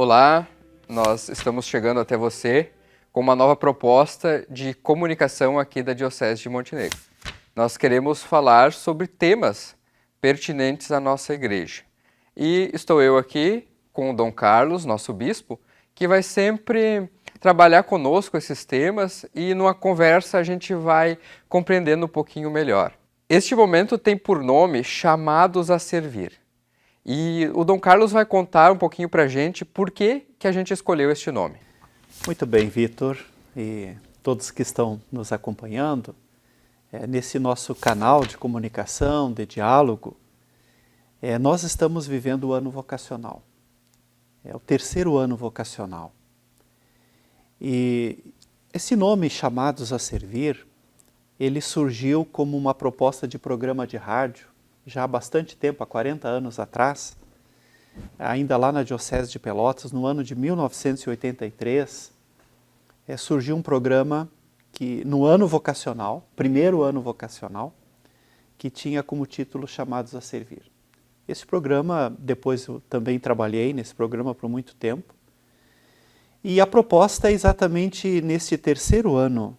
Olá, nós estamos chegando até você com uma nova proposta de comunicação aqui da Diocese de Montenegro. Nós queremos falar sobre temas pertinentes à nossa igreja. E estou eu aqui com o Dom Carlos, nosso bispo, que vai sempre trabalhar conosco esses temas e numa conversa a gente vai compreendendo um pouquinho melhor. Este momento tem por nome Chamados a Servir. E o Dom Carlos vai contar um pouquinho para a gente por que a gente escolheu este nome. Muito bem, Vitor, e todos que estão nos acompanhando nesse nosso canal de comunicação, de diálogo. Nós estamos vivendo o ano vocacional. É o terceiro ano vocacional. E esse nome, Chamados a Servir, ele surgiu como uma proposta de programa de rádio, já há bastante tempo, há 40 anos atrás, ainda lá na Diocese de Pelotas, no ano de 1983, surgiu um programa que, no ano vocacional, primeiro ano vocacional, que tinha como título Chamados a Servir. Esse programa, depois eu também trabalhei nesse programa por muito tempo, e a proposta é exatamente nesse terceiro ano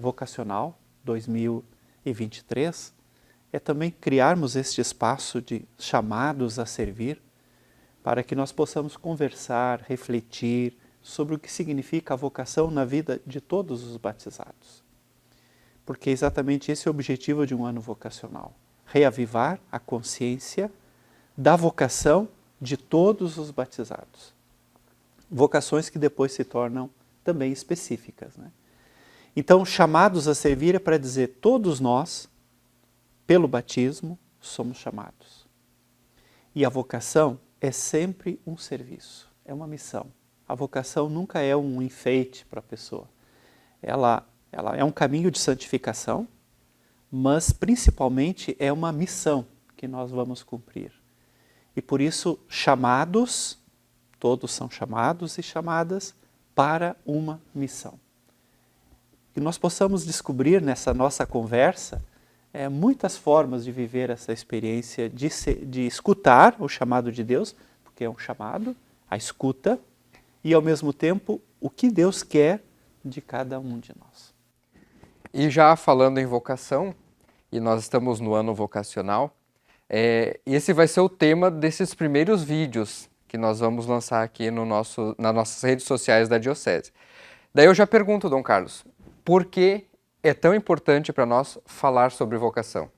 vocacional, 2023, é também criarmos este espaço de chamados a servir, para que nós possamos conversar, refletir sobre o que significa a vocação na vida de todos os batizados. Porque é exatamente esse o objetivo de um ano vocacional, reavivar a consciência da vocação de todos os batizados. Vocações que depois se tornam também específicas, né? Então, chamados a servir é para dizer todos nós, pelo batismo, somos chamados. E a vocação é sempre um serviço, é uma missão. A vocação nunca é um enfeite para a pessoa. Ela é um caminho de santificação, mas principalmente é uma missão que nós vamos cumprir. E por isso, chamados, todos são chamados e chamadas para uma missão. Que nós possamos descobrir nessa nossa conversa muitas formas de viver essa experiência de escutar o chamado de Deus, porque é um chamado, a escuta, e ao mesmo tempo o que Deus quer de cada um de nós. E já falando em vocação, e nós estamos no ano vocacional, esse vai ser o tema desses primeiros vídeos que nós vamos lançar aqui nas nossas redes sociais da Diocese. Daí eu já pergunto, Dom Carlos, por que é tão importante para nós falar sobre vocação?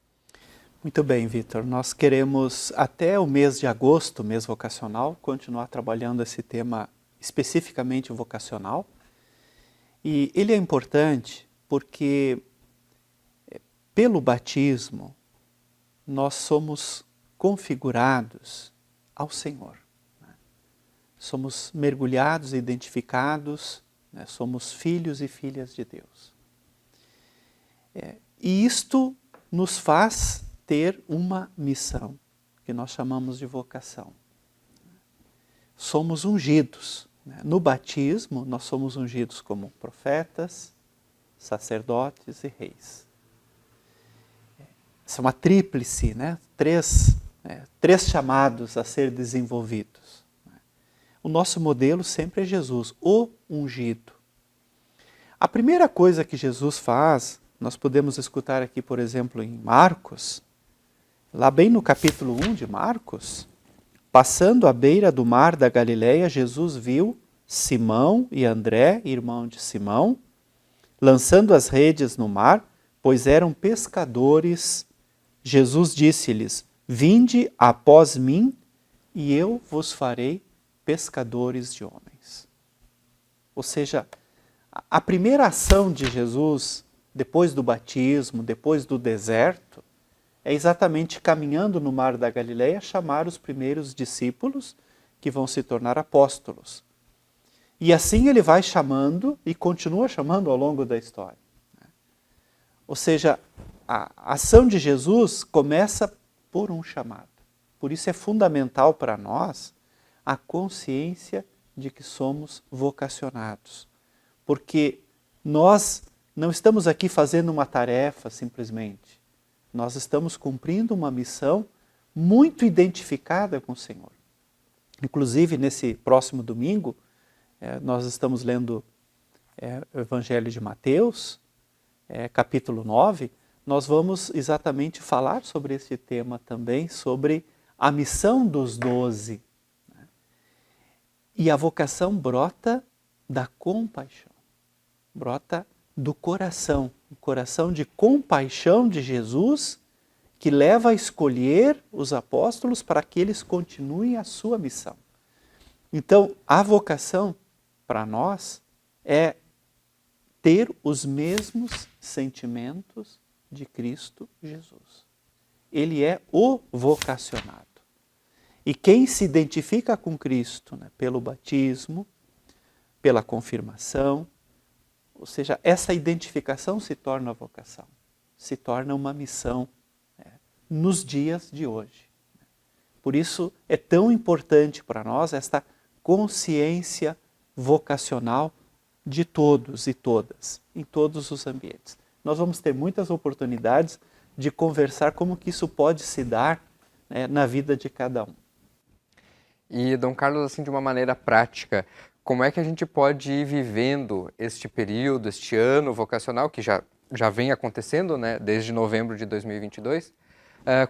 Muito bem, Vitor. Nós queremos, até o mês de agosto, mês vocacional, continuar trabalhando esse tema especificamente vocacional. E ele é importante porque, pelo batismo, nós somos configurados ao Senhor. Somos mergulhados, identificados, somos filhos e filhas de Deus. E isto nos faz ter uma missão, que nós chamamos de vocação. Somos ungidos. No batismo, nós somos ungidos como profetas, sacerdotes e reis. Essa é uma tríplice, três chamados a ser desenvolvidos. O nosso modelo sempre é Jesus, o ungido. A primeira coisa que Jesus faz, nós podemos escutar aqui, por exemplo, em Marcos, lá bem no capítulo 1 de Marcos, passando à beira do mar da Galileia, Jesus viu Simão e André, irmão de Simão, lançando as redes no mar, pois eram pescadores. Jesus disse-lhes: vinde após mim, e eu vos farei pescadores de homens. Ou seja, a primeira ação de Jesus, depois do batismo, depois do deserto, é exatamente caminhando no mar da Galileia, chamar os primeiros discípulos que vão se tornar apóstolos. E assim ele vai chamando e continua chamando ao longo da história. Ou seja, a ação de Jesus começa por um chamado. Por isso é fundamental para nós a consciência de que somos vocacionados. Porque nós não estamos aqui fazendo uma tarefa simplesmente. Nós estamos cumprindo uma missão muito identificada com o Senhor. Inclusive, nesse próximo domingo, nós estamos lendo o Evangelho de Mateus, capítulo 9, nós vamos exatamente falar sobre esse tema também, sobre a missão dos 12. E a vocação brota da compaixão, brota do coração, o coração de compaixão de Jesus, que leva a escolher os apóstolos para que eles continuem a sua missão. Então, a vocação para nós é ter os mesmos sentimentos de Cristo Jesus. Ele é o vocacionado. E quem se identifica com Cristo, né, pelo batismo, pela confirmação, ou seja, essa identificação se torna vocação, se torna uma missão nos dias de hoje. Por isso é tão importante para nós esta consciência vocacional de todos e todas, em todos os ambientes. Nós vamos ter muitas oportunidades de conversar como que isso pode se dar, né, na vida de cada um. E, Dom Carlos, assim, de uma maneira prática, como é que a gente pode ir vivendo este período, este ano vocacional, que já vem acontecendo, né, desde novembro de 2022,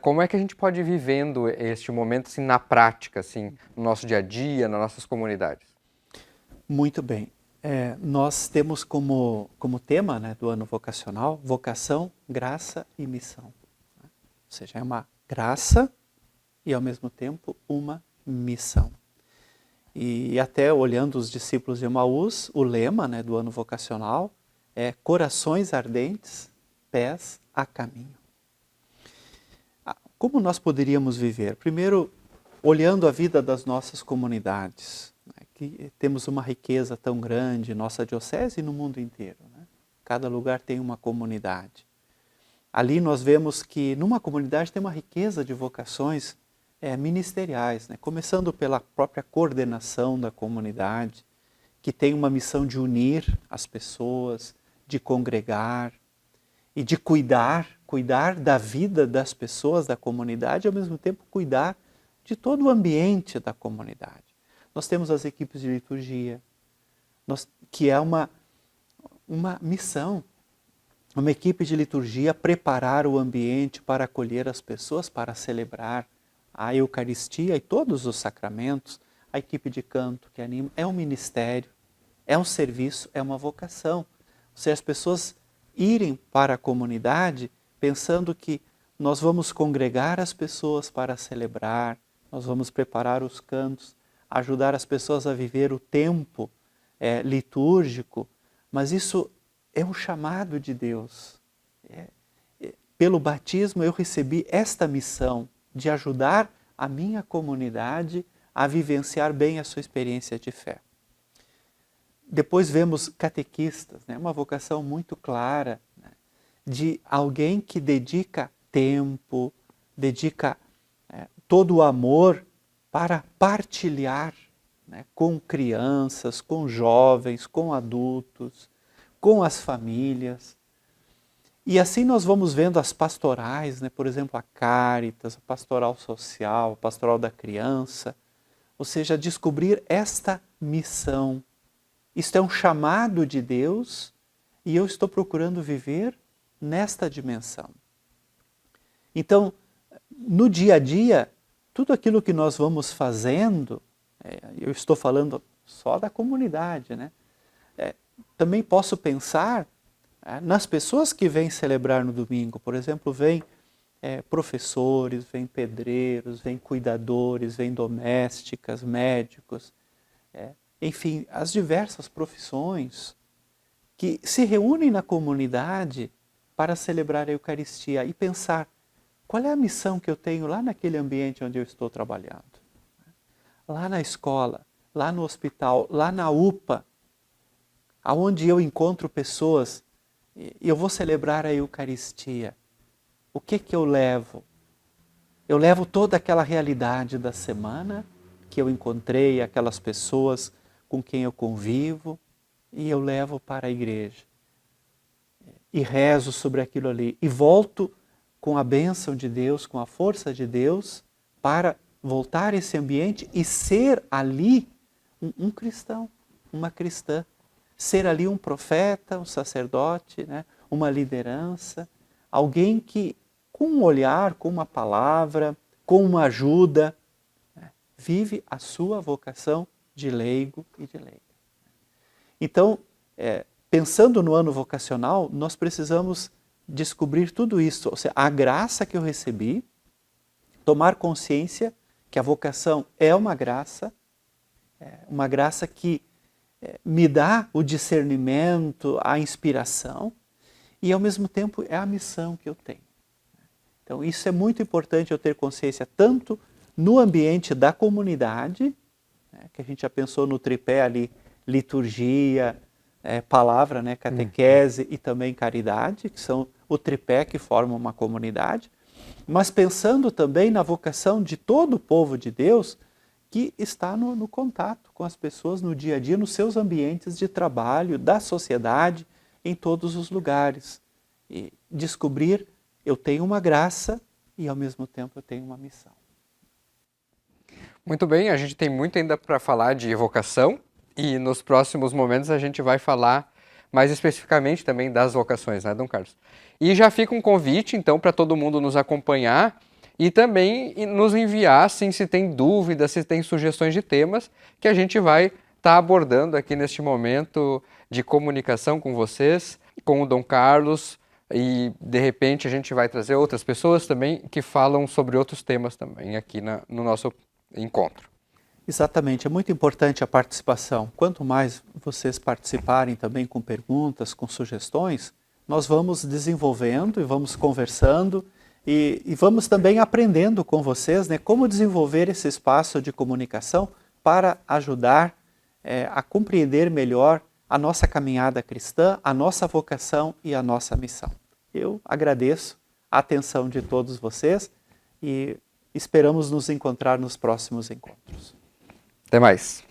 como é que a gente pode ir vivendo este momento assim, na prática, assim, no nosso dia a dia, nas nossas comunidades? Muito bem. Nós temos como tema, né, do ano vocacional, vocação, graça e missão. Ou seja, é uma graça e ao mesmo tempo uma missão. E até olhando os discípulos de Emaús, o lema, né, do ano vocacional é corações ardentes, pés a caminho. Como nós poderíamos viver? Primeiro, olhando a vida das nossas comunidades, né, que temos uma riqueza tão grande, nossa diocese e no mundo inteiro. Né? Cada lugar tem uma comunidade. Ali nós vemos que numa comunidade tem uma riqueza de vocações ministeriais, né? Começando pela própria coordenação da comunidade, que tem uma missão de unir as pessoas, de congregar e de cuidar da vida das pessoas da comunidade e ao mesmo tempo cuidar de todo o ambiente da comunidade. Nós temos as equipes de liturgia, que é uma missão, uma equipe de liturgia preparar o ambiente para acolher as pessoas, para celebrar a Eucaristia e todos os sacramentos. A equipe de canto que anima, é um ministério, é um serviço, é uma vocação. Ou seja, as pessoas irem para a comunidade pensando que nós vamos congregar as pessoas para celebrar, nós vamos preparar os cantos, ajudar as pessoas a viver o tempo litúrgico, mas isso é um chamado de Deus. Pelo batismo eu recebi esta missão de ajudar a minha comunidade a vivenciar bem a sua experiência de fé. Depois vemos catequistas, né? Uma vocação muito clara, né? De alguém que dedica tempo, dedica todo o amor para partilhar, né? Com crianças, com jovens, com adultos, com as famílias. E assim nós vamos vendo as pastorais, né? Por exemplo, a Cáritas, a pastoral social, a pastoral da criança, ou seja, descobrir esta missão. Isto é um chamado de Deus e eu estou procurando viver nesta dimensão. Então, no dia a dia, tudo aquilo que nós vamos fazendo, eu estou falando só da comunidade, né? Também posso pensar nas pessoas que vêm celebrar no domingo. Por exemplo, vêm professores, vêm pedreiros, vêm cuidadores, vêm domésticas, médicos, enfim, as diversas profissões que se reúnem na comunidade para celebrar a Eucaristia e pensar qual é a missão que eu tenho lá naquele ambiente onde eu estou trabalhando. Lá na escola, lá no hospital, lá na UPA, aonde eu encontro pessoas e eu vou celebrar a Eucaristia. O que eu levo? Eu levo toda aquela realidade da semana que eu encontrei, aquelas pessoas com quem eu convivo, e eu levo para a igreja. E rezo sobre aquilo ali. E volto com a bênção de Deus, com a força de Deus, para voltar a esse ambiente e ser ali um cristão, uma cristã. Ser ali um profeta, um sacerdote, né? Uma liderança, alguém que, com um olhar, com uma palavra, com uma ajuda, né? Vive a sua vocação de leigo e de leiga. Então, pensando no ano vocacional, nós precisamos descobrir tudo isso, ou seja, a graça que eu recebi, tomar consciência que a vocação é uma graça que me dá o discernimento, a inspiração, e ao mesmo tempo é a missão que eu tenho. Então isso é muito importante eu ter consciência tanto no ambiente da comunidade, né, que a gente já pensou no tripé ali, liturgia, palavra, né, catequese e também caridade, que são o tripé que formam uma comunidade, mas pensando também na vocação de todo o povo de Deus que está no contato com as pessoas no dia a dia, nos seus ambientes de trabalho, da sociedade, em todos os lugares. E descobrir, eu tenho uma graça e ao mesmo tempo eu tenho uma missão. Muito bem, a gente tem muito ainda para falar de vocação e nos próximos momentos a gente vai falar mais especificamente também das vocações, né, Dom Carlos? E já fica um convite, então, para todo mundo nos acompanhar e também nos enviar, assim, se tem dúvidas, se tem sugestões de temas que a gente vai estar abordando aqui neste momento de comunicação com vocês, com o Dom Carlos, e de repente a gente vai trazer outras pessoas também que falam sobre outros temas também aqui no nosso encontro. Exatamente, é muito importante a participação. Quanto mais vocês participarem também com perguntas, com sugestões, nós vamos desenvolvendo e vamos conversando e vamos também aprendendo com vocês, né, como desenvolver esse espaço de comunicação para ajudar a compreender melhor a nossa caminhada cristã, a nossa vocação e a nossa missão. Eu agradeço a atenção de todos vocês e esperamos nos encontrar nos próximos encontros. Até mais.